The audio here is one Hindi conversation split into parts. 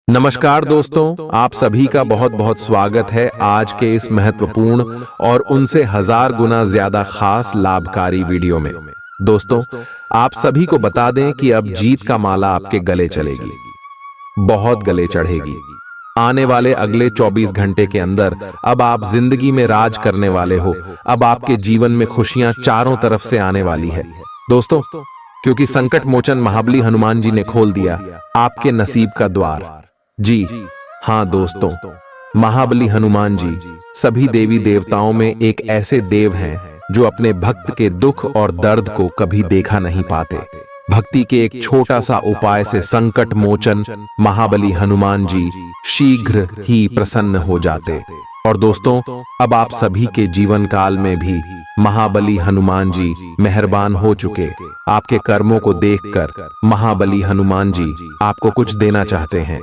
नमस्कार दोस्तों, आप सभी का बहुत बहुत स्वागत है आज के इस महत्वपूर्ण और उनसे 1000 गुना ज्यादा खास लाभकारी वीडियो में। दोस्तों, आप सभी को बता दें कि अब जीत का माला आपके गले चलेगी, बहुत गले चढ़ेगी। आने वाले अगले 24 घंटे के अंदर अब आप जिंदगी में राज करने वाले हो। अब आपके जीवन में खुशियां चारों तरफ से आने वाली है दोस्तों, क्योंकि संकट मोचन महाबली हनुमान जी ने खोल दिया आपके नसीब का द्वार। जी हाँ दोस्तों, महाबली हनुमान जी सभी देवी देवताओं में एक ऐसे देव हैं जो अपने भक्त के दुख और दर्द को कभी देखा नहीं पाते। भक्ति के एक छोटा सा उपाय से संकट मोचन महाबली हनुमान जी शीघ्र ही प्रसन्न हो जाते। और दोस्तों, अब आप सभी के जीवन काल में भी महाबली हनुमान जी मेहरबान हो चुके। आपके कर्मों को देखकर महाबली हनुमान जी आपको कुछ देना चाहते हैं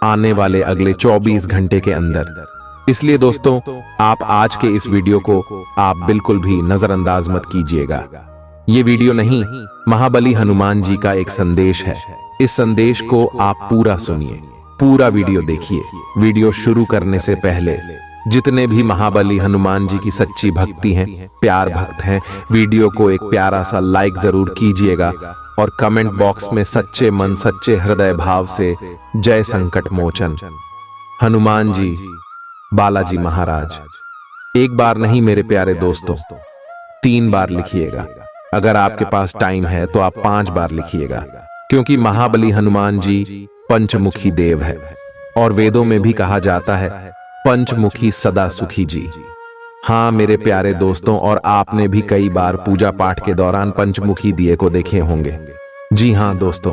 आने वाले अगले 24 घंटे के अंदर। इसलिए दोस्तों, आप आज के इस वीडियो को आप बिल्कुल भी नजरअंदाज मत कीजिएगा। ये वीडियो नहीं, महाबली हनुमान जी का एक संदेश है। इस संदेश को आप पूरा सुनिए, पूरा वीडियो देखिए। वीडियो शुरू करने से पहले जितने भी महाबली हनुमान जी की सच्ची भक्ति हैं, प्यार भक्त हैं, वीडियो को एक प्यारा सा लाइक जरूर कीजिएगा और कमेंट बॉक्स में सच्चे मन सच्चे हृदय भाव से जय संकट मोचन हनुमान जी बालाजी महाराज एक बार नहीं मेरे प्यारे दोस्तों, 3 बार लिखिएगा। अगर आपके पास टाइम है तो आप 5 बार लिखिएगा, क्योंकि महाबली हनुमान जी पंचमुखी देव है और वेदों में भी कहा जाता है पंचमुखी सदा सुखी जी। हाँ मेरे प्यारे दोस्तों, और आपने भी कई बार पूजा पाठ के दौरान पंचमुखी दिए को देखे होंगे। जी हाँ दोस्तों,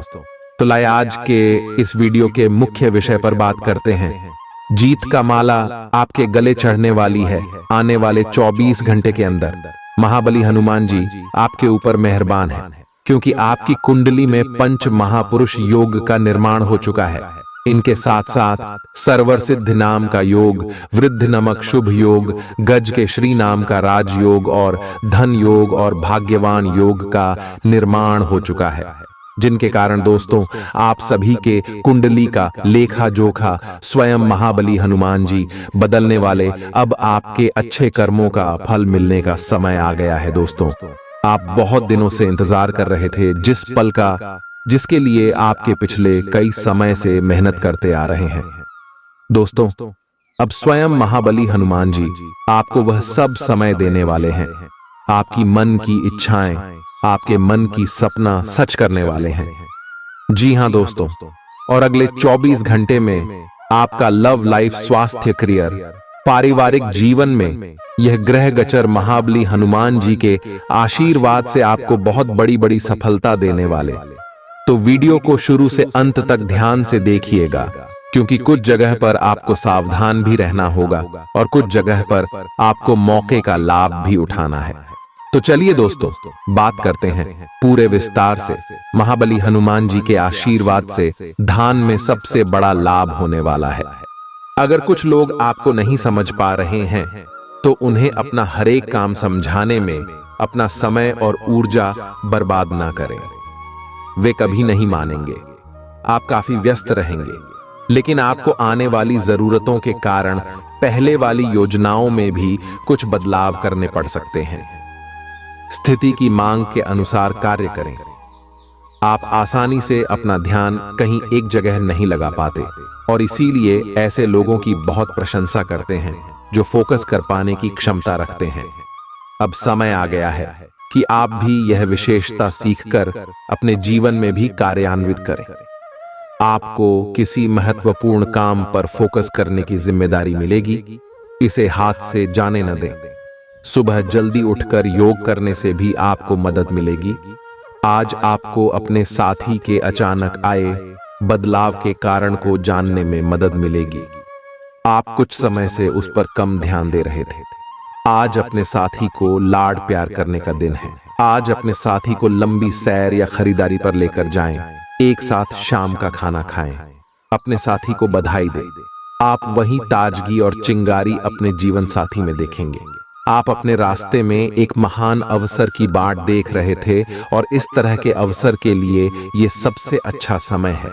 तो लाए आज के इस वीडियो के मुख्य विषय पर बात करते हैं। जीत का माला आपके गले चढ़ने वाली है आने वाले 24 घंटे के अंदर। महाबली हनुमान जी आपके ऊपर मेहरबान है, क्योंकि आपकी कुंडली में पंच महापुरुष योग का निर्माण हो चुका है। इनके साथ साथ सर्वर सिद्ध नाम का योग, वृद्ध नमक शुभ योग, गज के श्री नाम का राजयोग और धन योग और भाग्यवान योग का निर्माण हो चुका है, जिनके कारण दोस्तों आप सभी के कुंडली का लेखा जोखा स्वयं महाबली हनुमान जी बदलने वाले। अब आपके अच्छे कर्मों का फल मिलने का समय आ गया है दोस्तों। आप बहुत दिनों से इंतजार कर रहे थे जिस पल का, जिसके लिए आपके पिछले कई समय से मेहनत करते आ रहे हैं। दोस्तों, अब स्वयं महाबली हनुमान जी आपको वह सब समय देने वाले हैं। आपकी मन की इच्छाएं, आपके मन की सपना सच करने वाले हैं। जी हां दोस्तों, और अगले 24 घंटे में आपका लव लाइफ, स्वास्थ्य, करियर, पारिवारिक जीवन में यह ग्रह गोचर महाबली हनुमान जी के आशीर्वाद से आपको बहुत बड़ी बड़ी सफलता देने वाले। तो वीडियो को शुरू से अंत तक ध्यान से देखिएगा, क्योंकि कुछ जगह पर आपको सावधान भी रहना होगा और कुछ जगह पर आपको मौके का लाभ भी उठाना है। तो चलिए दोस्तों, बात करते हैं पूरे विस्तार से। महाबली हनुमान जी के आशीर्वाद से धान में सबसे बड़ा लाभ होने वाला है। अगर कुछ लोग आपको नहीं समझ पा रहे हैं तो उन्हें अपना हर एक काम समझाने में अपना समय और ऊर्जा बर्बाद ना करें। वे कभी नहीं मानेंगे। आप काफी व्यस्त रहेंगे, लेकिन आपको आने वाली जरूरतों के कारण पहले वाली योजनाओं में भी कुछ बदलाव करने पड़ सकते हैं। स्थिति की मांग के अनुसार कार्य करें। आप आसानी से अपना ध्यान कहीं एक जगह नहीं लगा पाते, और इसीलिए ऐसे लोगों की बहुत प्रशंसा करते हैं जो फोकस कर पाने की क्षमता रखते हैं। अब समय आ गया है कि आप भी यह विशेषता सीखकर अपने जीवन में भी कार्यान्वित करें। आपको किसी महत्वपूर्ण काम पर फोकस करने की जिम्मेदारी मिलेगी, इसे हाथ से जाने न दें। सुबह जल्दी उठकर योग करने से भी आपको मदद मिलेगी। आज आपको अपने साथी के अचानक आए बदलाव के कारण को जानने में मदद मिलेगी। आप कुछ समय से उस पर कम ध्यान दे रहे थे। आज अपने साथी को लाड प्यार करने का दिन है। आज अपने साथी को लंबी सैर या खरीदारी पर लेकर जाएं। एक साथ शाम का खाना खाएं। अपने साथी को बधाई दें। आप वही ताजगी और चिंगारी अपने जीवन साथी में देखेंगे। आप अपने रास्ते में एक महान अवसर की बाट देख रहे थे और इस तरह के अवसर के लिए ये सबसे अच्छा समय है।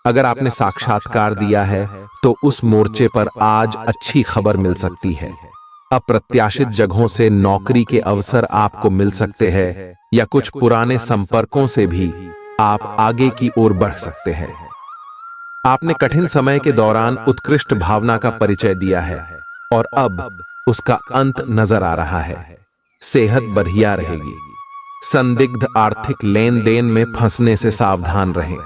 अगर आपने साक्षात्कार दिया है तो उस मोर्चे पर आज अच्छी खबर मिल सकती है। अप्रत्याशित जगहों से नौकरी के अवसर आपको मिल सकते हैं या कुछ पुराने संपर्कों से भी आप आगे की ओर बढ़ सकते हैं। आपने कठिन समय के दौरान उत्कृष्ट भावना का परिचय दिया है और अब उसका अंत नजर आ रहा है। सेहत बढ़िया रहेगी। संदिग्ध आर्थिक लेन देन में फंसने से सावधान रहें।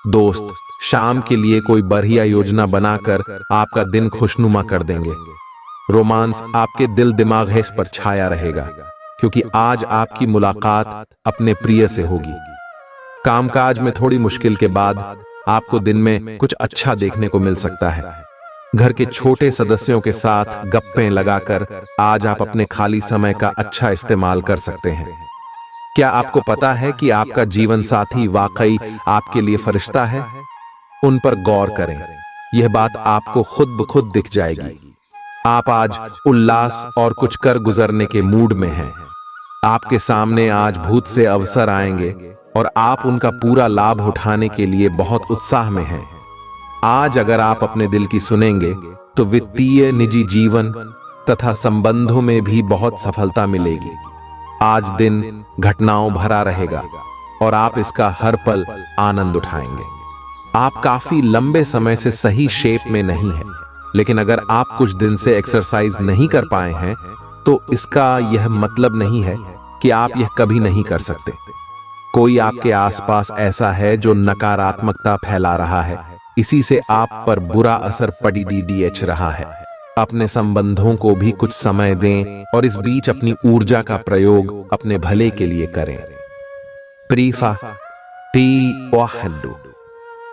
दोस्त शाम के लिए कोई बढ़िया योजना बनाकर आपका दिन खुशनुमा कर देंगे। रोमांस आपके दिल दिमाग है पर छाया रहेगा, क्योंकि आज आपकी मुलाकात अपने प्रिय से होगी। कामकाज में थोड़ी मुश्किल के बाद आपको दिन में कुछ अच्छा देखने को मिल सकता है। घर के छोटे सदस्यों के साथ गप्पें लगाकर आज आप अपने खाली समय का अच्छा इस्तेमाल कर सकते हैं। क्या आपको पता है कि आपका जीवन साथी वाकई आपके लिए फरिश्ता है? उन पर गौर करें, यह बात आपको खुद ब खुद दिख जाएगी। आप आज उल्लास और कुछ कर गुजरने के मूड में हैं। आपके सामने आज भूत से अवसर आएंगे और आप उनका पूरा लाभ उठाने के लिए बहुत उत्साह में हैं। आज अगर आप अपने दिल की सुनेंगे तो वित्तीय, निजी जीवन तथा संबंधों में भी बहुत सफलता मिलेगी। आज दिन घटनाओं भरा रहेगा और आप इसका हर पल आनंद उठाएंगे। आप काफी लंबे समय से सही शेप में नहीं हैं, लेकिन अगर आप कुछ दिन से एक्सरसाइज नहीं कर पाए हैं तो इसका यह मतलब नहीं है कि आप यह कभी नहीं कर सकते। कोई आपके आसपास ऐसा है जो नकारात्मकता फैला रहा है, इसी से आप पर बुरा असर पड़ रहा है। अपने संबंधों को भी कुछ समय दें और इस बीच अपनी ऊर्जा का प्रयोग अपने भले के लिए करें। प्रीफा टी ओहडू।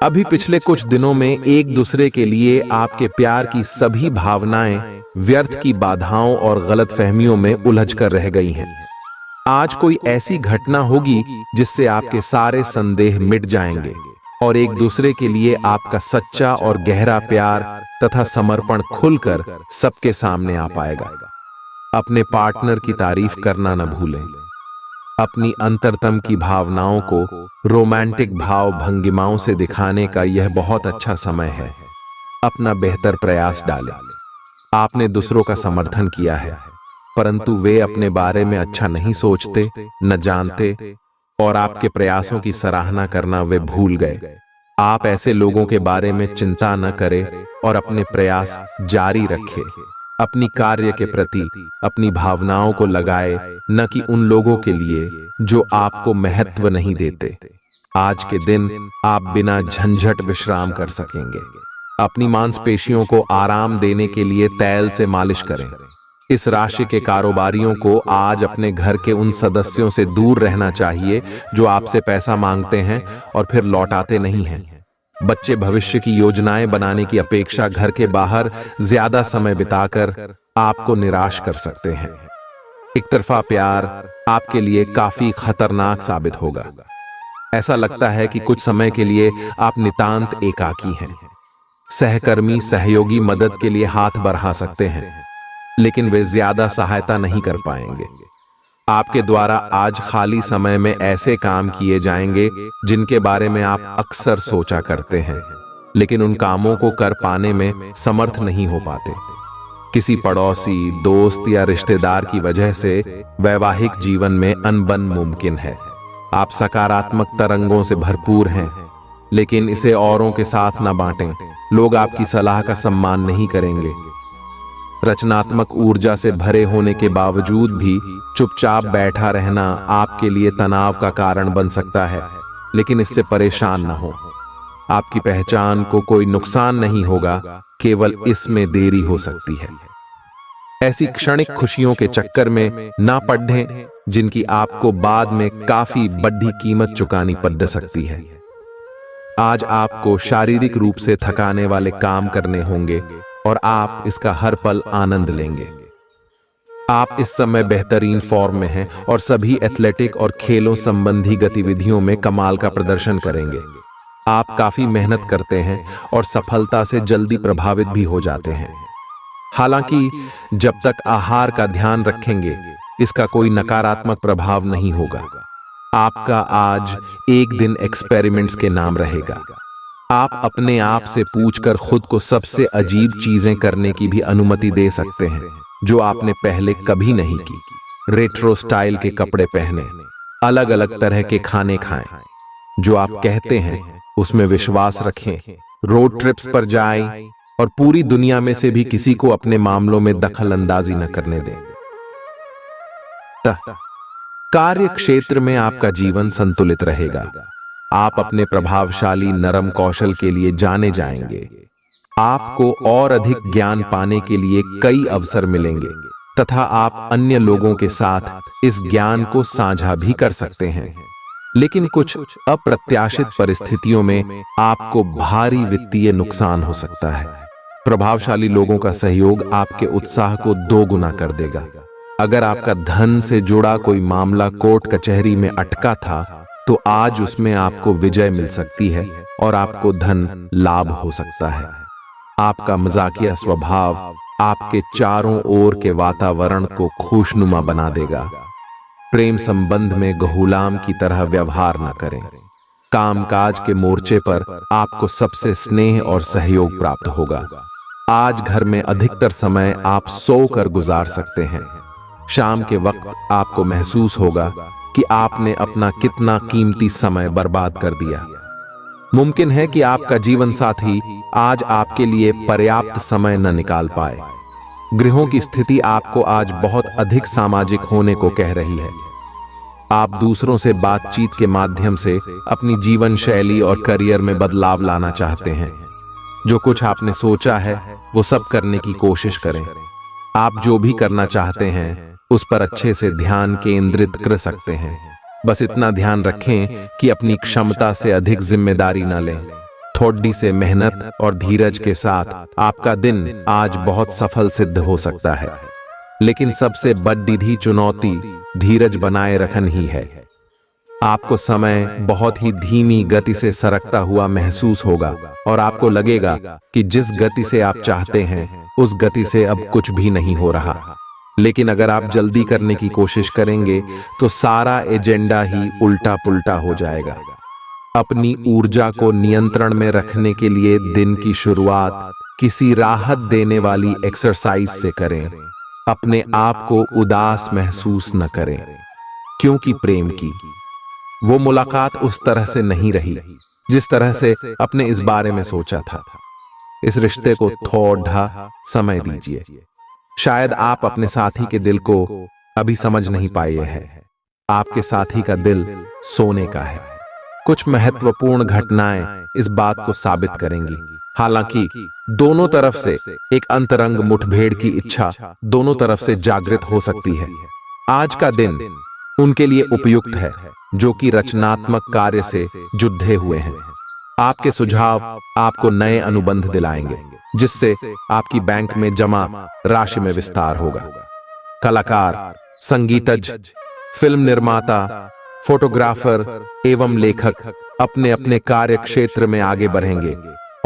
अभी पिछले कुछ दिनों में एक दूसरे के लिए आपके प्यार की सभी भावनाएं व्यर्थ की बाधाओं और गलतफहमियों में उलझ कर रह गई हैं। आज कोई ऐसी घटना होगी जिससे आपके सारे संदेह मिट जाएंगे और एक दूसरे के लिए आपका सच्चा और गहरा प्यार तथा समर्पण खुलकर सबके सामने आ पाएगा। अपने पार्टनर की तारीफ करना न भूलें। अपनी अंतरतम की भावनाओं को रोमांटिक भाव भंगिमाओं से दिखाने का यह बहुत अच्छा समय है। अपना बेहतर प्रयास डालें। आपने दूसरों का समर्थन किया है, परंतु वे अपने बारे में अच्छा नहीं सोचते, न जानते और आपके प्रयासों की सराहना करना वे भूल गए। आप ऐसे लोगों के बारे में चिंता न करें और अपने प्रयास जारी रखें। अपनी कार्य के प्रति अपनी भावनाओं को लगाए, न कि उन लोगों के लिए जो आपको महत्व नहीं देते। आज के दिन आप बिना झंझट विश्राम कर सकेंगे। अपनी मांसपेशियों को आराम देने के लिए तेल से मालिश करें। इस राशि के कारोबारियों को आज अपने घर के उन सदस्यों से दूर रहना चाहिए जो आपसे पैसा मांगते हैं और फिर लौटाते नहीं हैं। बच्चे भविष्य की योजनाएं बनाने की अपेक्षा घर के बाहर ज्यादा समय बिताकर आपको निराश कर सकते हैं। एक तरफा प्यार आपके लिए काफी खतरनाक साबित होगा। ऐसा लगता है कि कुछ समय के लिए आप नितांत एकाकी हैं। सहकर्मी सहयोगी मदद के लिए हाथ बढ़ा सकते हैं, लेकिन वे ज्यादा सहायता नहीं कर पाएंगे। आपके द्वारा आज खाली समय में ऐसे काम किए जाएंगे जिनके बारे में आप अक्सर सोचा करते हैं, लेकिन उन कामों को कर पाने में समर्थ नहीं हो पाते। किसी पड़ोसी, दोस्त या रिश्तेदार की वजह से वैवाहिक जीवन में अनबन मुमकिन है। आप सकारात्मक तरंगों से भरपूर हैं, लेकिन इसे औरों के साथ न बांटें। लोग आपकी सलाह का सम्मान नहीं करेंगे। रचनात्मक ऊर्जा से भरे होने के बावजूद भी चुपचाप बैठा रहना आपके लिए तनाव का कारण बन सकता है, लेकिन इससे परेशान न हो। आपकी पहचान को कोई नुकसान नहीं होगा, केवल इसमें देरी हो सकती है। ऐसी क्षणिक खुशियों के चक्कर में ना पड़ें जिनकी आपको बाद में काफी बड़ी कीमत चुकानी पड़ सकती है। आज आपको शारीरिक रूप से थकाने वाले काम करने होंगे और आप इसका हर पल आनंद लेंगे। आप इस समय बेहतरीन फॉर्म में हैं और सभी एथलेटिक और खेलों संबंधी गतिविधियों में कमाल का प्रदर्शन करेंगे। आप काफी मेहनत करते हैं और सफलता से जल्दी प्रभावित भी हो जाते हैं। हालांकि जब तक आहार का ध्यान रखेंगे, इसका कोई नकारात्मक प्रभाव नहीं होगा। आपका आज एक दिन एक्सपेरिमेंट्स के नाम रहेगा। आप अपने आप से पूछकर खुद को सबसे अजीब चीजें करने की भी अनुमति दे सकते हैं जो आपने पहले कभी नहीं की। रेट्रो स्टाइल के कपड़े पहने, अलग अलग तरह के खाने खाएं, जो आप कहते हैं उसमें विश्वास रखें, रोड ट्रिप्स पर जाएं और पूरी दुनिया में से भी किसी को अपने मामलों में दखल अंदाजी न करने दें। कार्य क्षेत्र में आपका जीवन संतुलित रहेगा। आप अपने प्रभावशाली नरम कौशल के लिए जाने जाएंगे। आपको और अधिक ज्ञान पाने के लिए कई अवसर मिलेंगे तथा आप अन्य लोगों के साथ इस ज्ञान को साझा भी कर सकते हैं। लेकिन कुछ अप्रत्याशित परिस्थितियों में आपको भारी वित्तीय नुकसान हो सकता है। प्रभावशाली लोगों का सहयोग आपके उत्साह को दोगुना कर देगा। अगर आपका धन से जुड़ा कोई मामला कोर्ट कचहरी में अटका था तो आज उसमें आपको विजय मिल सकती है और आपको धन लाभ हो सकता है। आपका मजाकिया स्वभाव आपके चारों ओर के वातावरण को खुशनुमा बना देगा। प्रेम संबंध में गुलाम की तरह व्यवहार न करें। कामकाज के मोर्चे पर आपको सबसे स्नेह और सहयोग प्राप्त होगा। आज घर में अधिकतर समय आप सोकर गुजार सकते हैं। शाम के वक्त आपको महसूस होगा कि आपने अपना कितना कीमती समय बर्बाद कर दिया। मुमकिन है कि आपका जीवन साथी आज आपके लिए पर्याप्त समय न निकाल पाए। गृहों की स्थिति आपको आज बहुत अधिक सामाजिक होने को कह रही है। आप दूसरों से बातचीत के माध्यम से अपनी जीवन शैली और करियर में बदलाव लाना चाहते हैं। जो कुछ आपने सोचा है वो सब करने की कोशिश करें। आप जो भी करना चाहते हैं उस पर अच्छे से ध्यान केंद्रित कर सकते हैं। बस इतना ध्यान रखें कि अपनी क्षमता से अधिक जिम्मेदारी न लें। थोड़ी से मेहनत और धीरज के साथ आपका दिन आज बहुत सफल सिद्ध हो सकता है। लेकिन सबसे बड़ी चुनौती धीरज बनाए रखना ही है। आपको समय बहुत ही धीमी गति से सरकता हुआ महसूस होगा और आपको लगेगा कि जिस गति से आप चाहते हैं उस गति से अब कुछ भी नहीं हो रहा। लेकिन अगर आप जल्दी करने की कोशिश करेंगे तो सारा एजेंडा ही उल्टा पुल्टा हो जाएगा। अपनी ऊर्जा को नियंत्रण में रखने के लिए दिन की शुरुआत किसी राहत देने वाली एक्सरसाइज से करें। अपने आप को उदास महसूस न करें, क्योंकि प्रेम की वो मुलाकात उस तरह से नहीं रही जिस तरह से अपने इस बारे में सोचा था। इस रिश्ते को थोड़ा समय दीजिए। शायद आप अपने साथी के दिल को अभी समझ नहीं पाए हैं। आपके साथी का दिल सोने का है। कुछ महत्वपूर्ण घटनाएं इस बात को साबित करेंगी। हालांकि दोनों तरफ से एक अंतरंग मुठभेड़ की इच्छा दोनों तरफ से जागृत हो सकती है। आज का दिन उनके लिए उपयुक्त है जो कि रचनात्मक कार्य से जुड़े हुए हैं। आपके सुझाव आपको नए अनुबंध दिलाएंगे जिससे आपकी बैंक में जमा राशि में विस्तार होगा। कलाकार, संगीतज्ञ, फिल्म निर्माता, फोटोग्राफर एवं लेखक अपने अपने कार्य क्षेत्र में आगे बढ़ेंगे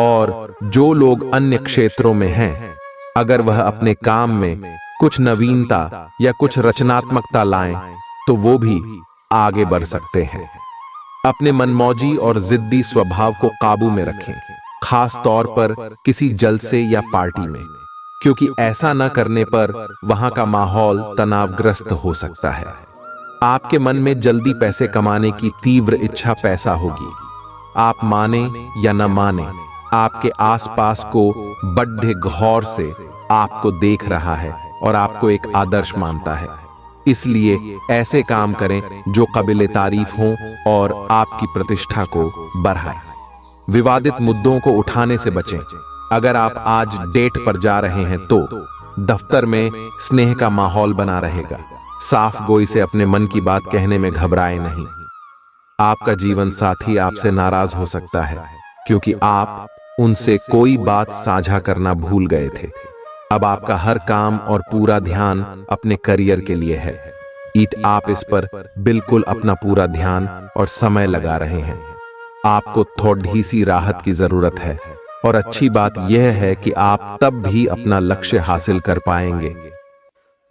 और जो लोग अन्य क्षेत्रों में हैं, अगर वह अपने काम में कुछ नवीनता या कुछ रचनात्मकता लाएं तो वो भी आगे बढ़ सकते हैं। अपने मनमौजी और जिद्दी स्वभाव को काबू में रखें, खास तौर पर किसी जलसे या पार्टी में, क्योंकि ऐसा न करने पर वहां का माहौल तनावग्रस्त हो सकता है। आपके मन में जल्दी पैसे कमाने की तीव्र इच्छा पैदा होगी। आप माने या न माने, आपके आसपास को बड़े गौर से आपको देख रहा है और आपको एक आदर्श मानता है। इसलिए ऐसे काम करें जो काबिले तारीफ हों और आपकी प्रतिष्ठा को बढ़ाए। विवादित मुद्दों को उठाने से बचें। अगर आप आज डेट पर जा रहे हैं तो दफ्तर में स्नेह का माहौल बना रहेगा। साफ गोई से अपने मन की बात कहने में घबराएं नहीं। आपका जीवन साथी आपसे नाराज हो सकता है क्योंकि आप उनसे कोई बात साझा करना भूल गए थे। अब आपका हर काम और पूरा ध्यान अपने करियर के लिए है। आप इस पर बिल्कुल अपना पूरा ध्यान और समय लगा रहे हैं। आपको थोड़ी सी राहत की जरूरत है और अच्छी बात यह है कि आप तब भी अपना लक्ष्य हासिल कर पाएंगे।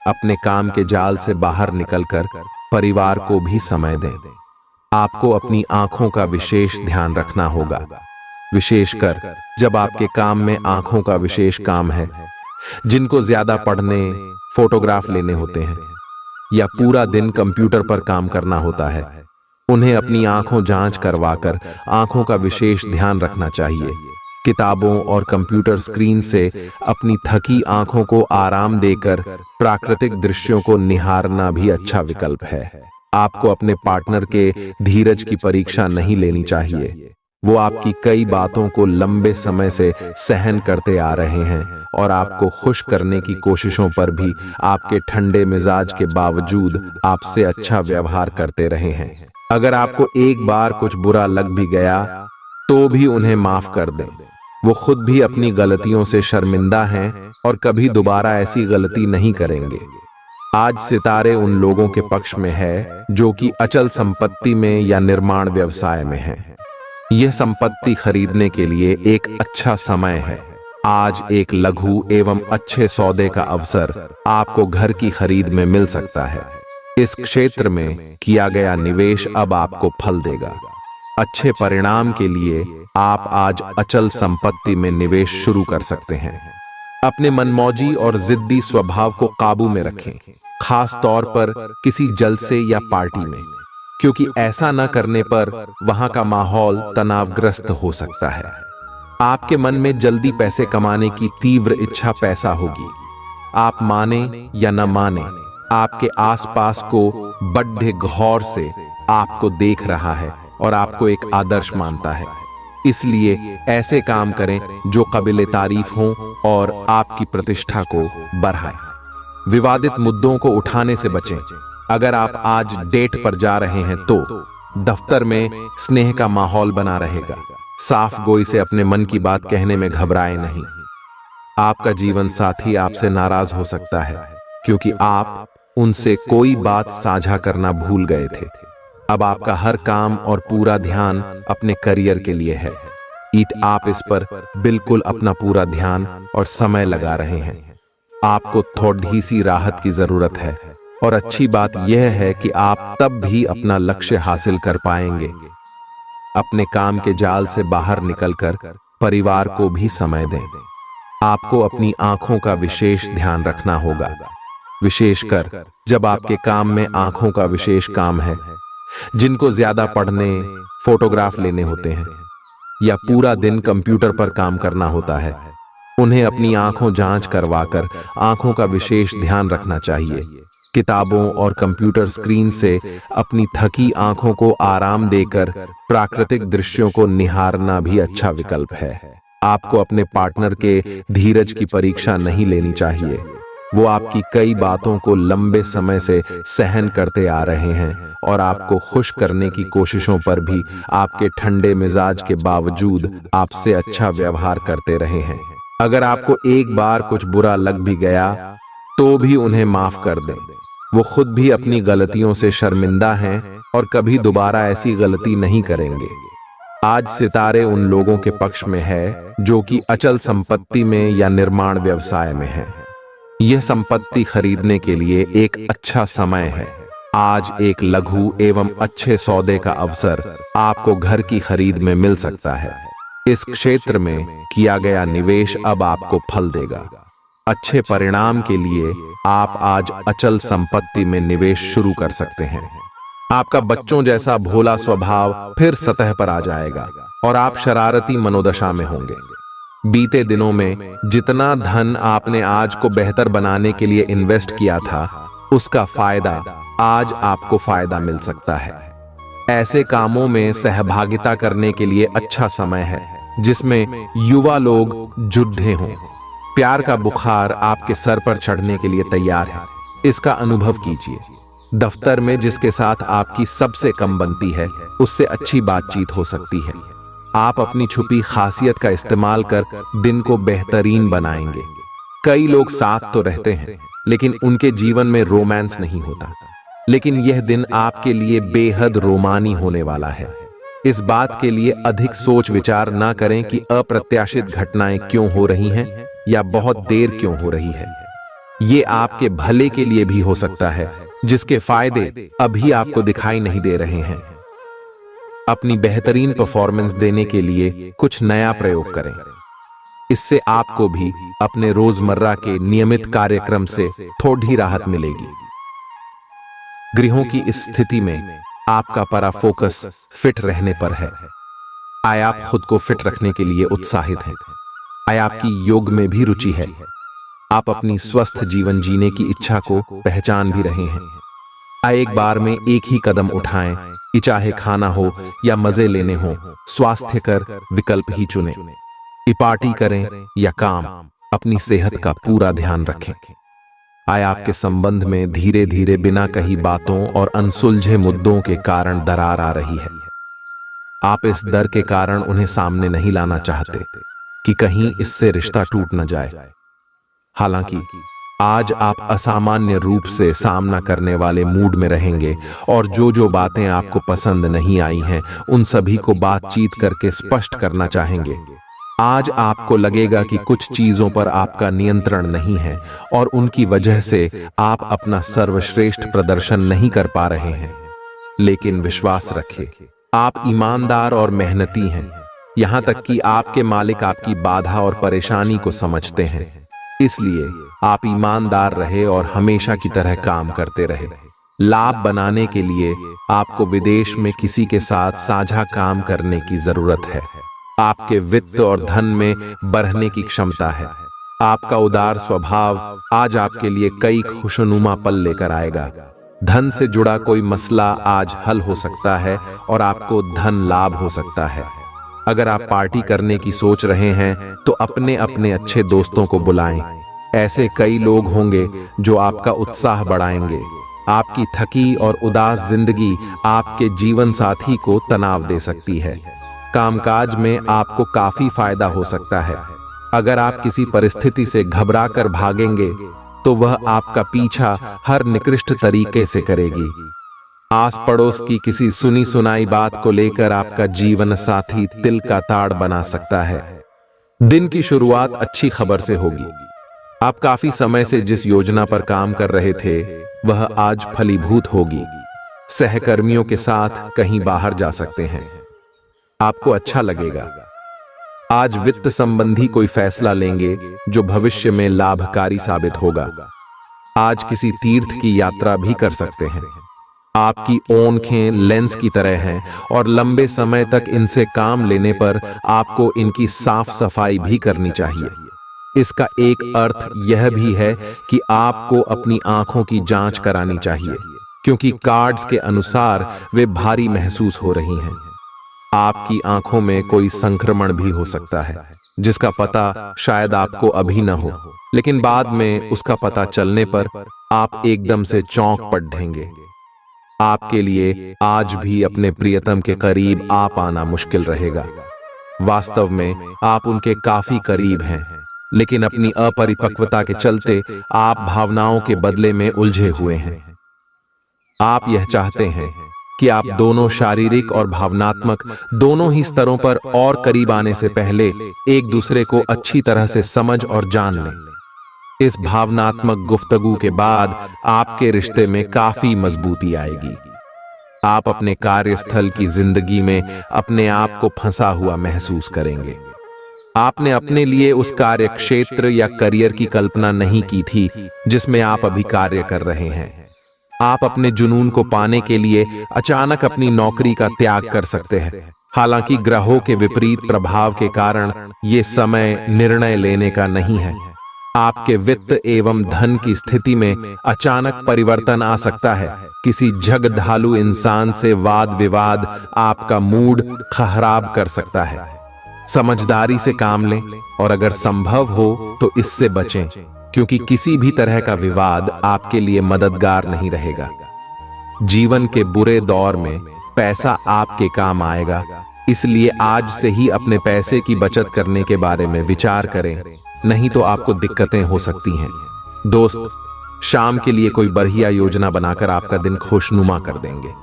अपने काम के जाल से बाहर निकलकर परिवार को भी समय दें। आपको अपनी आंखों का विशेष ध्यान रखना होगा। विशेषकर जब आपके काम में आंखों का विशेष काम है। जिनको ज्यादा पढ़ने, फोटोग्राफ लेने होते हैं या पूरा दिन कंप्यूटर पर काम करना होता है, उन्हें अपनी आंखों जांच करवाकर आंखों का विशेष ध्यान रखना चाहिए। किताबों और कंप्यूटर स्क्रीन से अपनी थकी आंखों को आराम देकर प्राकृतिक दृश्यों को निहारना भी अच्छा विकल्प है। आपको अपने पार्टनर के धीरज की परीक्षा नहीं लेनी चाहिए। वो आपकी कई बातों को लंबे समय से सहन करते आ रहे हैं और आपको खुश करने की कोशिशों पर भी आपके ठंडे मिजाज के बावजूद आपसे अच्छा व्यवहार करते रहे हैं। अगर आपको एक बार कुछ बुरा लग भी गया तो भी उन्हें माफ कर दें। वो खुद भी अपनी गलतियों से शर्मिंदा हैं और कभी दोबारा ऐसी गलती नहीं करेंगे। आज सितारे उन लोगों के पक्ष में है जो कि अचल संपत्ति में या निर्माण व्यवसाय में हैं। यह संपत्ति खरीदने के लिए एक अच्छा समय है। आज एक लघु एवं अच्छे सौदे का अवसर आपको घर की खरीद में मिल सकता है। इस क्षेत्र में किया गया निवेश अब आपको फल देगा। अच्छे परिणाम के लिए आप आज अचल संपत्ति में निवेश शुरू कर सकते हैं। अपने मनमौजी और जिद्दी स्वभाव को काबू में रखें, खास तौर पर किसी जलसे या पार्टी में, क्योंकि ऐसा न करने पर वहां का माहौल तनावग्रस्त हो सकता है। आपके मन में जल्दी पैसे कमाने की तीव्र इच्छा पैदा होगी। आप माने या न माने, आपके आसपास को बड़े गौर से आपको देख रहा है और आपको एक आदर्श मानता है। इसलिए ऐसे काम करें जो काबिले तारीफ हों और आपकी प्रतिष्ठा को बढ़ाएं। विवादित मुद्दों को उठाने से बचें। अगर आप आज डेट पर जा रहे हैं तो दफ्तर में स्नेह का माहौल बना रहेगा। साफ गोई से अपने मन की बात कहने में घबराएं नहीं। आपका जीवन साथी आपसे नाराज हो सकता है क्योंकि आप उनसे कोई बात साझा करना भूल गए थे। अब आपका हर काम और पूरा ध्यान अपने करियर के लिए है। आप इस पर बिल्कुल अपना पूरा ध्यान और समय लगा रहे हैं। आपको थोड़ी सी राहत की जरूरत है और अच्छी बात यह है कि आप तब भी अपना लक्ष्य हासिल कर पाएंगे। अपने काम के जाल से बाहर निकलकर परिवार को भी समय दें। आपको अपनी आंखों का विशेष ध्यान रखना होगा, विशेषकर जब आपके काम में आंखों का विशेष काम है। जिनको ज्यादा पढ़ने, फोटोग्राफ लेने होते हैं या पूरा दिन कंप्यूटर पर काम करना होता है, उन्हें अपनी आंखों जांच करवाकर आंखों का विशेष ध्यान रखना चाहिए। किताबों और कंप्यूटर स्क्रीन से अपनी थकी आंखों को आराम देकर प्राकृतिक दृश्यों को निहारना भी अच्छा विकल्प है। आपको अपने पार्टनर के धीरज की परीक्षा नहीं लेनी चाहिए। वो आपकी कई बातों को लंबे समय से सहन करते आ रहे हैं और आपको खुश करने की कोशिशों पर भी आपके ठंडे मिजाज के बावजूद आपसे अच्छा व्यवहार करते रहे हैं। अगर आपको एक बार कुछ बुरा लग भी गया तो भी उन्हें माफ कर दें। वो खुद भी अपनी गलतियों से शर्मिंदा हैं और कभी दोबारा ऐसी गलती नहीं करेंगे। आज सितारे उन लोगों के पक्ष में है जो कि अचल संपत्ति में या निर्माण व्यवसाय में हैं। यह संपत्ति खरीदने के लिए एक अच्छा समय है। आज एक लघु एवं अच्छे सौदे का अवसर आपको घर की खरीद में मिल सकता है। इस क्षेत्र में किया गया निवेश अब आपको फल देगा। अच्छे परिणाम के लिए आप आज अचल संपत्ति में निवेश शुरू कर सकते हैं। आपका बच्चों जैसा भोला स्वभाव फिर सतह पर आ जाएगा और आप शरारती मनोदशा में होंगे। बीते दिनों में जितना धन आपने आज को बेहतर बनाने के लिए इन्वेस्ट किया था, उसका फायदा आज आपको फायदा मिल सकता है। ऐसे कामों में सहभागिता करने के लिए अच्छा समय है जिसमें युवा लोग जुड़े हों। प्यार का बुखार आपके सर पर चढ़ने के लिए तैयार है। इसका अनुभव कीजिए। दफ्तर में जिसके साथ आपकी सबसे कम बनती है, उससे अच्छी बातचीत हो सकती है। आप अपनी छुपी खासियत का इस्तेमाल कर दिन को बेहतरीन बनाएंगे। कई लोग साथ तो रहते हैं लेकिन उनके जीवन में रोमांस नहीं होता, लेकिन यह दिन आपके लिए बेहद रोमानी होने वाला है। इस बात के लिए अधिक सोच विचार ना करें कि अप्रत्याशित घटनाएं क्यों हो रही हैं या बहुत देर क्यों हो रही है। ये आपके भले के लिए भी हो सकता है, जिसके फायदे अभी आपको दिखाई नहीं दे रहे हैं। अपनी बेहतरीन परफॉर्मेंस देने के लिए कुछ नया प्रयोग करें। इससे आपको भी अपने रोजमर्रा के नियमित कार्यक्रम से थोड़ी राहत मिलेगी। गृहों की इस स्थिति में आपका पूरा फोकस फिट रहने पर है। आय आप खुद को फिट रखने के लिए उत्साहित हैं। आय आपकी योग में भी रुचि है। आप अपनी स्वस्थ जीवन जीने की इच्छा को पहचान भी रहे हैं। आय एक बार में एक ही कदम उठाएं, चाहे खाना हो या मजे लेने हो, स्वास्थ्य कर विकल्प ही चुनें। पार्टी करें या काम, अपनी सेहत का पूरा ध्यान रखें। आय आपके संबंध में धीरे धीरे बिना कही बातों और अनसुलझे मुद्दों के कारण दरार आ रही है। आप इस डर के कारण उन्हें सामने नहीं लाना चाहते कि कहीं इससे रिश्ता टूट न जाए। हालांकि आज आप असामान्य रूप से सामना करने वाले मूड में रहेंगे और जो जो बातें आपको पसंद नहीं आई हैं उन सभी को बातचीत करके स्पष्ट करना चाहेंगे। आज आपको लगेगा कि कुछ चीजों पर आपका नियंत्रण नहीं है और उनकी वजह से आप अपना सर्वश्रेष्ठ प्रदर्शन नहीं कर पा रहे हैं। लेकिन विश्वास रखें, आप ईमानदार और मेहनती हैं। यहां तक कि आपके मालिक आपकी बाधा और परेशानी को समझते हैं। इसलिए आप ईमानदार रहे और हमेशा की तरह काम करते रहे। लाभ बनाने के लिए आपको विदेश में किसी के साथ साझा काम करने की जरूरत है। आपके वित्त और धन में बढ़ने की क्षमता है। आपका उदार स्वभाव आज आपके लिए कई खुशनुमा पल लेकर आएगा। धन से जुड़ा कोई मसला आज हल हो सकता है और आपको धन लाभ हो सकता है। अगर आप पार्टी करने की सोच रहे हैं तो अपने अपने अच्छे दोस्तों को बुलाएं। ऐसे कई लोग होंगे जो आपका उत्साह बढ़ाएंगे। आपकी थकी और उदास जिंदगी आपके जीवन साथी को तनाव दे सकती है। कामकाज में आपको काफी फायदा हो सकता है। अगर आप किसी परिस्थिति से घबराकर भागेंगे तो वह आपका पीछा हर निकृष्ट तरीके से करेगी। आस पड़ोस की किसी सुनी सुनाई बात को लेकर आपका जीवन साथी तिल का ताड़ बना सकता है। दिन की शुरुआत अच्छी खबर से होगी। आप काफी समय से जिस योजना पर काम कर रहे थे वह आज फलीभूत होगी। सहकर्मियों के साथ कहीं बाहर जा सकते हैं। आपको अच्छा लगेगा। आज वित्त संबंधी कोई फैसला लेंगे जो भविष्य में लाभकारी साबित होगा। आज किसी तीर्थ की यात्रा भी कर सकते हैं। आपकी आंखें लेंस की तरह हैं और लंबे समय तक इनसे काम लेने पर आपको इनकी साफ सफाई भी करनी चाहिए। इसका एक अर्थ यह भी है कि आपको अपनी आंखों की जांच करानी चाहिए, क्योंकि कार्ड्स के अनुसार वे भारी महसूस हो रही हैं। आपकी आंखों में कोई संक्रमण भी हो सकता है जिसका पता शायद आपको अभी न हो, लेकिन बाद में उसका पता चलने पर आप एकदम से चौंक पड़ेंगे। आपके लिए आज भी अपने प्रियतम के करीब आ पाना मुश्किल रहेगा। वास्तव में आप उनके काफी करीब हैं, लेकिन अपनी अपरिपक्वता के चलते आप भावनाओं के बदले में उलझे हुए हैं। आप यह चाहते हैं कि आप दोनों शारीरिक और भावनात्मक दोनों ही स्तरों पर और करीब आने से पहले एक दूसरे को अच्छी तरह से समझ और जान लें। इस भावनात्मक गुफ्तगू के बाद आपके रिश्ते में काफी मजबूती आएगी। आप अपने कार्यस्थल की जिंदगी में अपने आप को फंसा हुआ महसूस करेंगे। आपने अपने लिए उस कार्य क्षेत्र या करियर की कल्पना नहीं की थी जिसमें आप अभी कार्य कर रहे हैं। आप अपने जुनून को पाने के लिए अचानक अपनी नौकरी का त्याग कर सकते हैं। हालांकि ग्रहों के विपरीत प्रभाव के कारण ये समय निर्णय लेने का नहीं है। आपके वित्त एवं धन की स्थिति में अचानक परिवर्तन आ सकता है। किसी झगड़ालू इंसान से वाद विवाद आपका मूड खराब कर सकता है। समझदारी से काम लें और अगर संभव हो तो इससे बचें, क्योंकि किसी भी तरह का विवाद आपके लिए मददगार नहीं रहेगा। जीवन के बुरे दौर में पैसा आपके काम आएगा, इसलिए आज से ही अपने पैसे की बचत करने के बारे में विचार करें, नहीं तो आपको दिक्कतें हो सकती हैं। दोस्त शाम के लिए कोई बढ़िया योजना बनाकर आपका दिन खुशनुमा कर देंगे।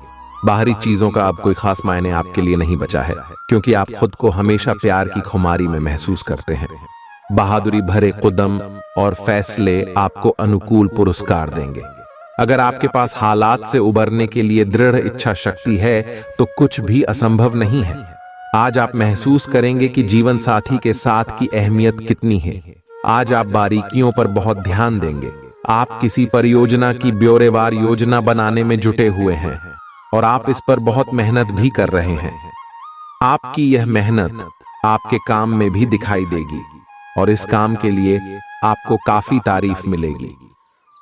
बाहरी चीजों का अब कोई खास मायने आपके लिए नहीं बचा है, क्योंकि आप खुद को हमेशा प्यार की खुमारी में महसूस करते हैं। बहादुरी भरे कदम और फैसले आपको अनुकूल पुरस्कार देंगे। अगर आपके पास हालात से उबरने के लिए दृढ़ इच्छा शक्ति है तो कुछ भी असंभव नहीं है। आज आप महसूस करेंगे कि जीवन साथी के साथ की अहमियत कितनी है। आज आप बारीकियों पर बहुत ध्यान देंगे। आप किसी परियोजना की ब्यौरेवार योजना बनाने में जुटे हुए हैं और आप इस पर बहुत मेहनत भी कर रहे हैं। आपकी यह मेहनत आपके काम में भी दिखाई देगी और इस काम के लिए आपको काफी तारीफ मिलेगी।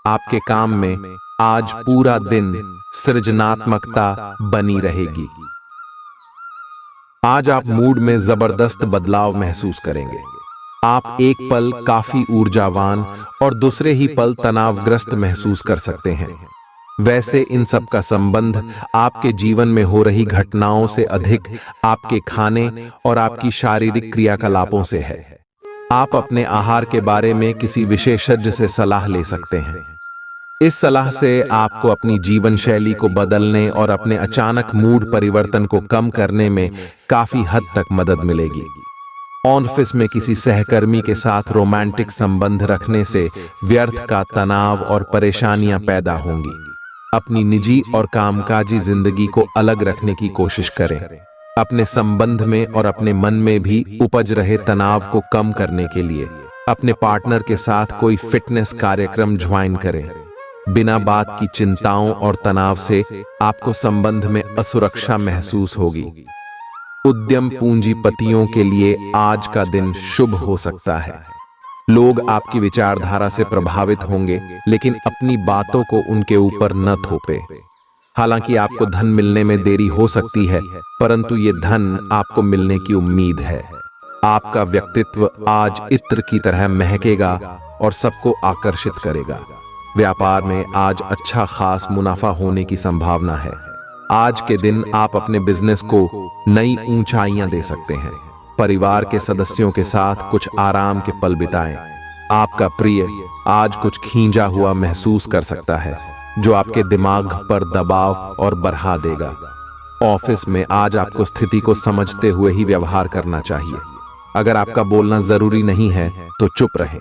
आपके काम में आज पूरा दिन सृजनात्मकता बनी रहेगी। आज आप मूड में जबरदस्त बदलाव महसूस करेंगे। आप एक पल काफी ऊर्जावान और दूसरे ही पल तनावग्रस्त महसूस कर सकते हैं। वैसे इन सब का संबंध आपके जीवन में हो रही घटनाओं से अधिक आपके खाने और आपकी शारीरिक क्रियाकलापों से है। आप अपने आहार के बारे में किसी विशेषज्ञ से सलाह ले सकते हैं। इस सलाह से आपको अपनी जीवन शैली को बदलने और अपने अचानक मूड परिवर्तन को कम करने में काफी हद तक मदद मिलेगी। ऑफिस में किसी सहकर्मी के साथ रोमांटिक संबंध रखने से व्यर्थ का तनाव और परेशानियां पैदा होंगी। अपनी निजी और कामकाजी जिंदगी को अलग रखने की कोशिश करें। अपने संबंध में और अपने मन में भी उपज रहे तनाव को कम करने के लिए अपने पार्टनर के साथ कोई फिटनेस कार्यक्रम ज्वाइन करें। बिना बात की चिंताओं और तनाव से आपको संबंध में असुरक्षा महसूस होगी। उद्यम पूंजीपतियों के लिए आज का दिन शुभ हो सकता है। लोग आपकी विचारधारा से प्रभावित होंगे, लेकिन अपनी बातों को उनके ऊपर न थोपे। हालांकि आपको धन मिलने में देरी हो सकती है, परंतु ये धन आपको मिलने की उम्मीद है। आपका व्यक्तित्व आज इत्र की तरह महकेगा और सबको आकर्षित करेगा। व्यापार में आज अच्छा खास मुनाफा होने की संभावना है। आज के दिन आप अपने बिजनेस को नई ऊंचाइयां दे सकते हैं। परिवार के सदस्यों के साथ कुछ आराम के पल बिताएं। आपका प्रिय आज कुछ खींचा हुआ महसूस कर सकता है, जो आपके दिमाग पर दबाव और बढ़ा देगा। ऑफिस में आज आपको स्थिति को समझते हुए ही व्यवहार करना चाहिए। अगर आपका बोलना जरूरी नहीं है तो चुप रहें।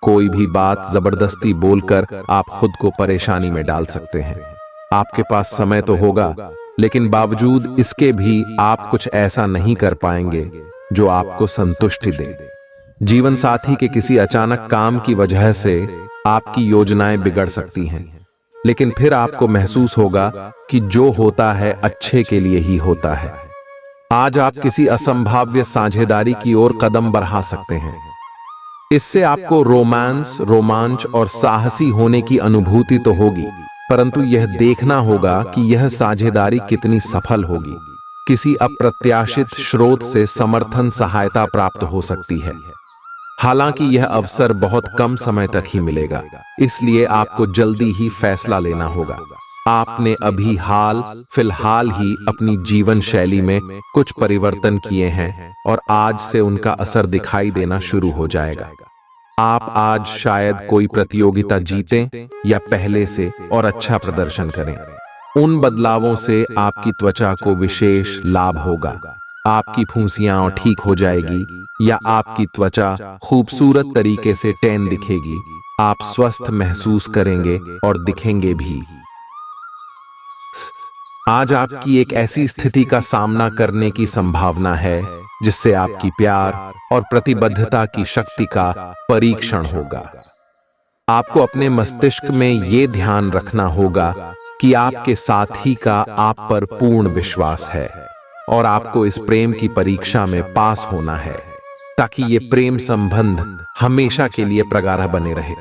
कोई भी बात जबरदस्ती बोलकर आप खुद को परेशानी में डाल सकते हैं। आपके पास समय तो होगा, लेकिन बावजूद इसके भी आप कुछ ऐसा नहीं कर पाएंगे जो आपको संतुष्टि दे। जीवन साथी के किसी अचानक काम की वजह से आपकी योजनाएं बिगड़ सकती हैं, लेकिन फिर आपको महसूस होगा कि जो होता है अच्छे के लिए ही होता है। आज आप किसी असंभाव्य साझेदारी की ओर कदम बढ़ा सकते हैं। इससे आपको रोमांच और साहसी होने की अनुभूति तो होगी, परंतु यह देखना होगा कि यह साझेदारी कितनी सफल होगी। किसी अप्रत्याशित स्रोत से समर्थन सहायता प्राप्त हो सकती है। हालांकि यह अवसर बहुत कम समय तक ही मिलेगा, इसलिए आपको जल्दी ही फैसला लेना होगा। आपने अभी फिलहाल ही अपनी जीवन शैली में कुछ परिवर्तन किए हैं और आज से उनका असर दिखाई देना शुरू हो जाएगा। आप आज शायद कोई प्रतियोगिता जीतें या पहले से और अच्छा प्रदर्शन करें। उन बदलावों से आपकी त्वचा को विशेष लाभ होगा। आपकी फुंसियां ठीक हो जाएगी या आपकी त्वचा खूबसूरत तरीके से टैन दिखेगी। आप स्वस्थ महसूस करेंगे और दिखेंगे भी। आज आपकी एक ऐसी स्थिति का सामना करने की संभावना है जिससे आपकी प्यार और प्रतिबद्धता की शक्ति का परीक्षण होगा। आपको अपने मस्तिष्क में यह ध्यान रखना होगा कि आपके साथी का आप पर पूर्ण विश्वास है और आपको इस प्रेम की परीक्षा में पास होना है, ताकि ये प्रेम संबंध हमेशा के लिए प्रगाढ़ बने रहे।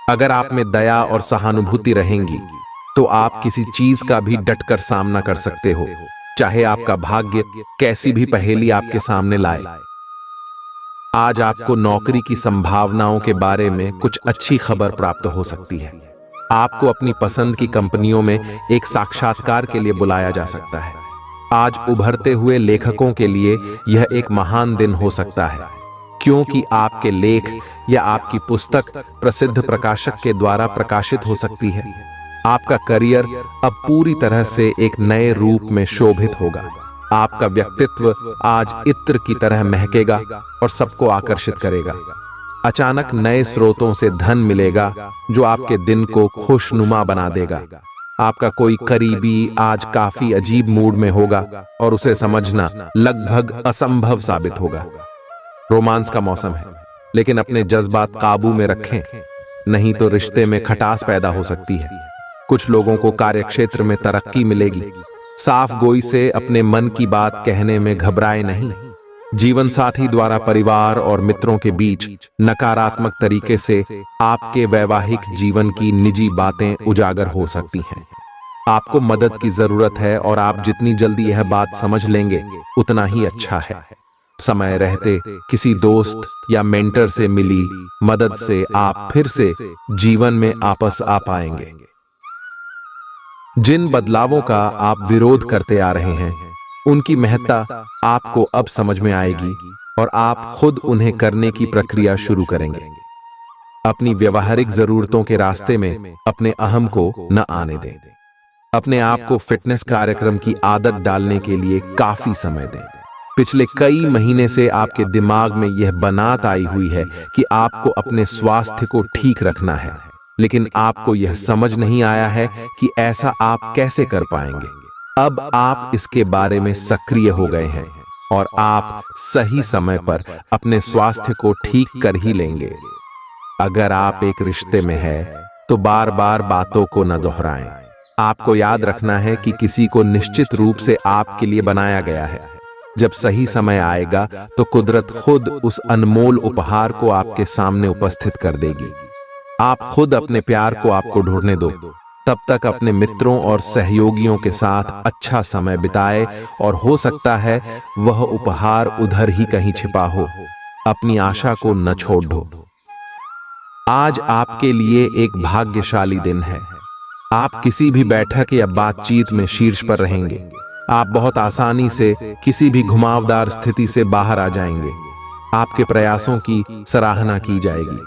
अगर आप में दया और सहानुभूति रहेंगी तो आप किसी चीज का भी डटकर सामना कर सकते हो, चाहे आपका भाग्य कैसी भी पहेली आपके सामने लाए। आज आपको नौकरी की संभावनाओं के बारे में कुछ अच्छी खबर प्राप्त हो सकती है। आपको अपनी पसंद की कंपनियों में एक साक्षात्कार के लिए बुलाया जा सकता है। आज उभरते हुए लेखकों के लिए यह एक महान दिन हो सकता है, क्योंकि आपके लेख या आपकी पुस्तक प्रसिद्ध प्रकाशक के द्वारा प्रकाशित हो सकती है। आपका करियर अब पूरी तरह से एक नए रूप में शोभित होगा। आपका व्यक्तित्व आज इत्र की तरह महकेगा और सबको आकर्षित करेगा। अचानक नए स्रोतों से धन मिलेगा जो आपके दिन को खुशनुमा बना देगा। आपका कोई करीबी आज काफी अजीब मूड में होगा और उसे समझना लगभग असंभव साबित होगा। रोमांस का मौसम है, लेकिन अपने जज्बात काबू में रखें, नहीं तो रिश्ते में खटास पैदा हो सकती है। कुछ लोगों को कार्यक्षेत्र में तरक्की मिलेगी। साफ गोई से अपने मन की बात कहने में घबराए नहीं। जीवन साथी द्वारा परिवार और मित्रों के बीच नकारात्मक तरीके से आपके वैवाहिक जीवन की निजी बातें उजागर हो सकती हैं। आपको मदद की जरूरत है और आप जितनी जल्दी यह बात समझ लेंगे उतना ही अच्छा है। समय रहते किसी दोस्त या मेंटर से मिली मदद से आप फिर से जीवन में वापस आ पाएंगे। जिन बदलावों का आप विरोध करते आ रहे हैं उनकी महत्ता आपको अब समझ में आएगी और आप खुद उन्हें करने की प्रक्रिया शुरू करेंगे। अपनी व्यवहारिक जरूरतों के रास्ते में अपने अहम को न आने दें। अपने आप को फिटनेस कार्यक्रम की आदत डालने के लिए काफी समय दें। पिछले कई महीने से आपके दिमाग में यह बनात आई हुई है कि आपको अपने स्वास्थ्य को ठीक रखना है, लेकिन आपको यह समझ नहीं आया है कि ऐसा आप कैसे कर पाएंगे। अब आप इसके बारे में सक्रिय हो गए हैं और आप सही समय पर अपने स्वास्थ्य को ठीक कर ही लेंगे। अगर आप एक रिश्ते में हैं, तो बार बार बातों को न दोहराएं। आपको याद रखना है कि किसी को निश्चित रूप से आपके लिए बनाया गया है। जब सही समय आएगा तो कुदरत खुद उस अनमोल उपहार को आपके सामने उपस्थित कर देगी। आप खुद अपने प्यार को आपको ढूंढने दो। तब तक अपने मित्रों और सहयोगियों के साथ अच्छा समय बिताए और हो सकता है वह उपहार उधर ही कहीं छिपा हो। अपनी आशा को न छोड़ दो। आज आपके लिए एक भाग्यशाली दिन है। आप किसी भी बैठक या बातचीत में शीर्ष पर रहेंगे। आप बहुत आसानी से किसी भी घुमावदार स्थिति से बाहर आ जाएंगे। आपके प्रयासों की सराहना की जाएगी।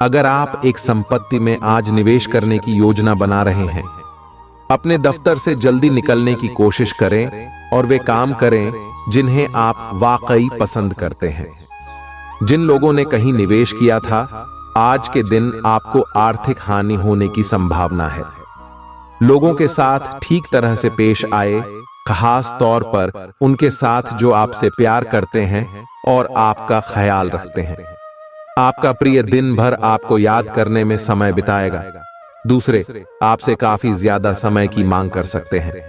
अगर आप एक संपत्ति में आज निवेश करने की योजना बना रहे हैं, अपने दफ्तर से जल्दी निकलने की कोशिश करें और वे काम करें जिन्हें आप वाकई पसंद करते हैं। जिन लोगों ने कहीं निवेश किया था, आज के दिन आपको आर्थिक हानि होने की संभावना है। लोगों के साथ ठीक तरह से पेश आए, खास तौर पर उनके साथ जो आपसे प्यार करते हैं और आपका ख्याल रखते हैं। आपका प्रिय दिन भर आपको याद करने में समय बिताएगा। दूसरे आपसे काफी ज्यादा समय की मांग कर सकते हैं।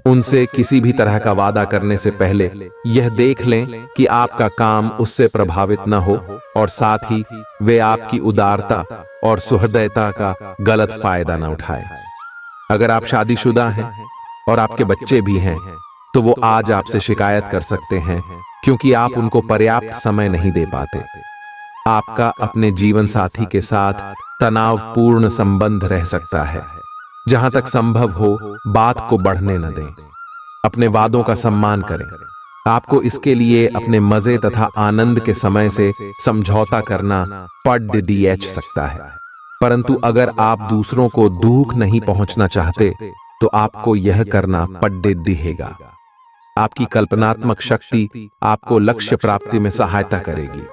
उनसे किसी भी तरह का वादा करने से पहले यह देख लें कि आपका काम उससे प्रभावित न हो और साथ ही वे आपकी उदारता और सुहृदयता का गलत फायदा न उठाए। अगर आप शादीशुदा हैं और आपके बच्चे भी हैं, तो वो आज आपसे शिकायत कर सकते हैं क्योंकि आप उनको पर्याप्त समय नहीं दे पाते। आपका अपने जीवन साथी के साथ तनावपूर्ण संबंध रह सकता है। जहां तक संभव हो बात को बढ़ने न दें। अपने वादों का सम्मान करें। आपको इसके लिए अपने मजे तथा आनंद के समय से समझौता करना पड़ सकता है, परंतु अगर आप दूसरों को दुख नहीं पहुंचना चाहते तो आपको यह करना पड़ेगा। आपकी कल्पनात्मक शक्ति आपको लक्ष्य प्राप्ति में सहायता करेगी।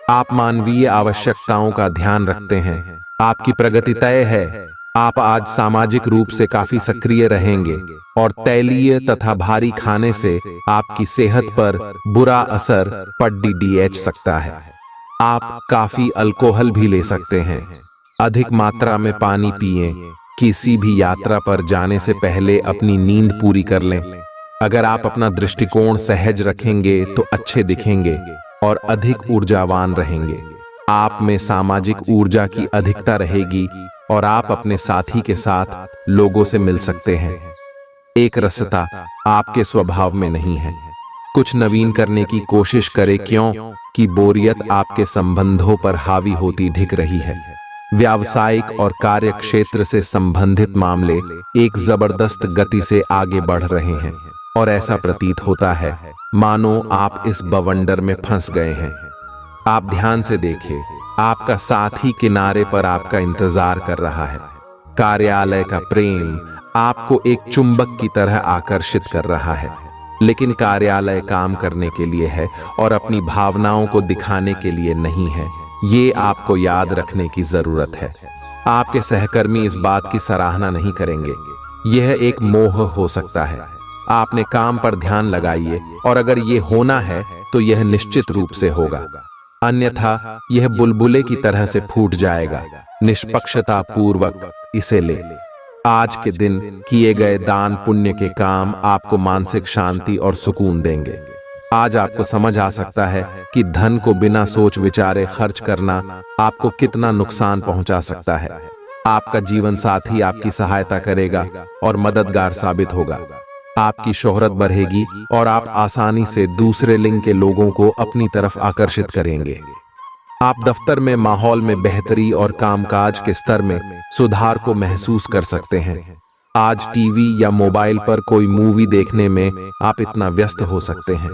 आप मानवीय आवश्यकताओं का ध्यान रखते हैं। आपकी प्रगति तय है। आप आज सामाजिक रूप से काफी सक्रिय रहेंगे और तैलीय तथा भारी खाने से आपकी सेहत पर बुरा असर पड़ सकता है। आप काफी अल्कोहल भी ले सकते हैं। अधिक मात्रा में पानी पिएं। किसी भी यात्रा पर जाने से पहले अपनी नींद पूरी कर लें। अगर आप अपना दृष्टिकोण सहज रखेंगे तो अच्छे दिखेंगे और अधिक ऊर्जावान रहेंगे। आप में सामाजिक ऊर्जा की अधिकता रहेगी और आप अपने साथी के साथ लोगों से मिल सकते हैं। एक रसता आपके स्वभाव में नहीं है। कुछ नवीन करने की कोशिश करें क्योंकि बोरियत आपके संबंधों पर हावी होती दिख रही है। व्यावसायिक और कार्य क्षेत्र से संबंधित मामले एक जबरदस्त गति से आगे बढ़ रहे हैं और ऐसा प्रतीत होता है मानो आप इस बवंडर में फंस गए हैं। आप ध्यान से देखें, आपका साथी किनारे पर आपका इंतजार कर रहा है। कार्यालय का प्रेम आपको एक चुंबक की तरह आकर्षित कर रहा है, लेकिन कार्यालय काम करने के लिए है और अपनी भावनाओं को दिखाने के लिए नहीं है। ये आपको याद रखने की जरूरत है। आपके सहकर्मी इस बात की सराहना नहीं करेंगे। यह एक मोह हो सकता है। आपने काम पर ध्यान लगाइए और अगर ये होना है तो यह निश्चित रूप से होगा, अन्यथा यह बुलबुले की तरह से फूट जाएगा। निष्पक्षता पूर्वक इसे ले। आज के दिन किए गए दान पुण्य के काम आपको मानसिक शांति और सुकून देंगे। आज आपको समझ आ सकता है कि धन को बिना सोच विचारे खर्च करना आपको कितना नुकसान पहुंचा सकता है। आपका जीवन साथी आपकी सहायता करेगा और मददगार साबित होगा। आपकी शोहरत बढ़ेगी और आप आसानी से दूसरे लिंग के लोगों को अपनी तरफ आकर्षित करेंगे। आप दफ्तर में माहौल में बेहतरी और कामकाज के स्तर में सुधार को महसूस कर सकते हैं। आज टीवी या मोबाइल पर कोई मूवी देखने में आप इतना व्यस्त हो सकते हैं